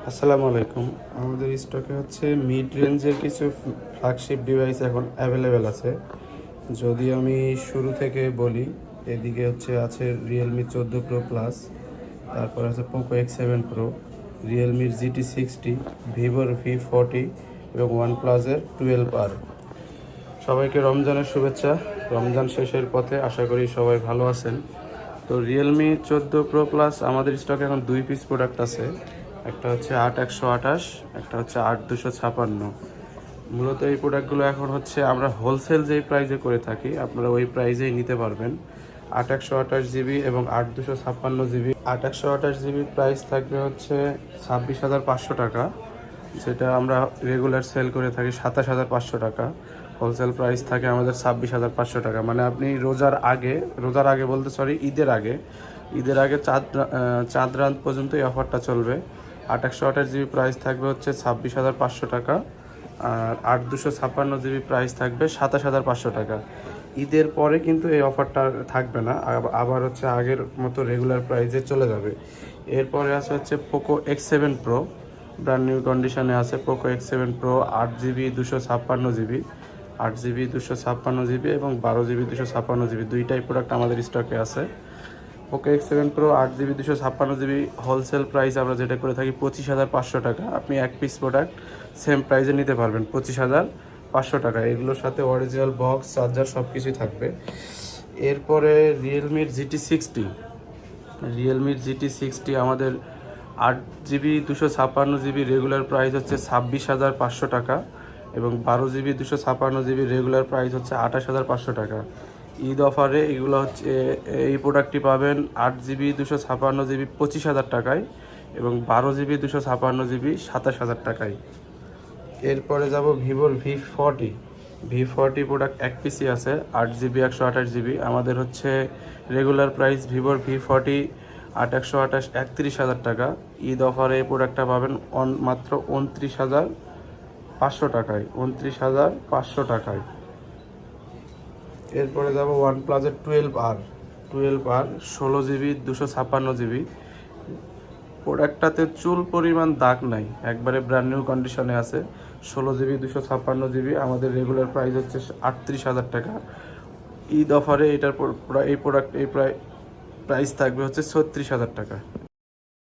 আসসালামু আলাইকুম। আমাদের স্টকে হচ্ছে মিড রেঞ্জের কিছু ফ্ল্যাগশিপ ডিভাইস এখন অ্যাভেলেবেল আছে। যদি আমি শুরু থেকে বলি, এদিকে আছে রিয়েলমি 14 প্রো প্লাস, তারপর আছে পোকো X7 প্রো, রিয়েলমির GT60, ভিভোর V40 এবং ওয়ানপ্লাসের 12R। সবাইকে রমজানের শুভেচ্ছা। রমজান শেষের পথে, আশা করি সবাই ভালো আছেন। তো রিয়েলমি 14 প্রো প্লাস আমাদের স্টকে এখন 2 পিস প্রোডাক্ট আছে। একটা হচ্ছে 8128, একটা হচ্ছে 8256। মূলত এই প্রোডাক্টগুলো এখন হচ্ছে আমরা হোলসেল যেই প্রাইসে করে থাকি, আপনারা ওই প্রাইসেই নিতে পারবেন। 8128 জিবি এবং 8256 জিবি। 8128 জিবির প্রাইস থাকবে হচ্ছে 26,500 টাকা, যেটা আমরা রেগুলার সেল করে থাকি 27,500 টাকা। হোলসেল প্রাইস থাকে আমাদের 26,500 টাকা। মানে আপনি রোজার আগে বলতে ঈদের আগে চাঁদ রাত পর্যন্ত এই অফারটা চলবে। 8128 জিবি প্রাইস থাকবে হচ্ছে 26,500 টাকা, আর 8256 জিবি প্রাইস থাকবে 27,500 টাকা। ঈদের পরে কিন্তু এই অফারটা থাকবে না, আবার হচ্ছে আগের মতো রেগুলার প্রাইসে চলে যাবে। এরপরে হচ্ছে Poco X7 pro, brand new কন্ডিশনে আছে Poco X7 pro. 8GB 256 GB, 8GB 256 GB এবং 12GB 256 জিবি, দুইটাই প্রোডাক্ট আমাদের স্টকে আছে। Poco X7 pro 8GB 256 GB wholesale price আমরা যেটা করে থাকি 25,500 টাকা। আপনি এক পিস প্রোডাক্ট সেম প্রাইসে নিতে পারবেন 25,500 টাকা। এগুলোর সাথে অরিজিনাল বক্স, চার্জার সব কিছুই থাকবে। এরপরে রিয়েলমির GT60 আমাদের 8GB 256 জিবি রেগুলার প্রাইস হচ্ছে 26,500 টাকা এবং 12GB 256 জিবি রেগুলার প্রাইস হচ্ছে 28,500 টাকা। ঈদ অফারে এগুলো হচ্ছে, এই প্রোডাক্টটি পাবেন 8GB 256 জিবি 25,000 টাকায় এবং 12GB 256 জিবি 27,000 টাকায়। এরপরে যাব ভিভোর V40 প্রোডাক্ট এক পিসি আছে, 8GB 128 জিবি। আমাদের হচ্ছে রেগুলার প্রাইস ভিভোর V40 8/128 31,000 টাকা। ঈদ অফারে এই প্রোডাক্টটা পাবেন মাত্র 29,500 টাকায়, 29,500 টাকায়। এরপরে যাব ওয়ানপ্লাসের 12R 16GB 256 জিবি। প্রোডাক্টটাতে চুল পরিমাণ দাগ নাই, একবারে ব্র্যান্ড নিউ কন্ডিশনে আছে। 16GB 256 জিবি, আমাদের রেগুলার প্রাইস হচ্ছে 38,000 টাকা। ঈদ অফারে এই প্রোডাক্ট প্রাইস থাকবে হচ্ছে 36,000 টাকা।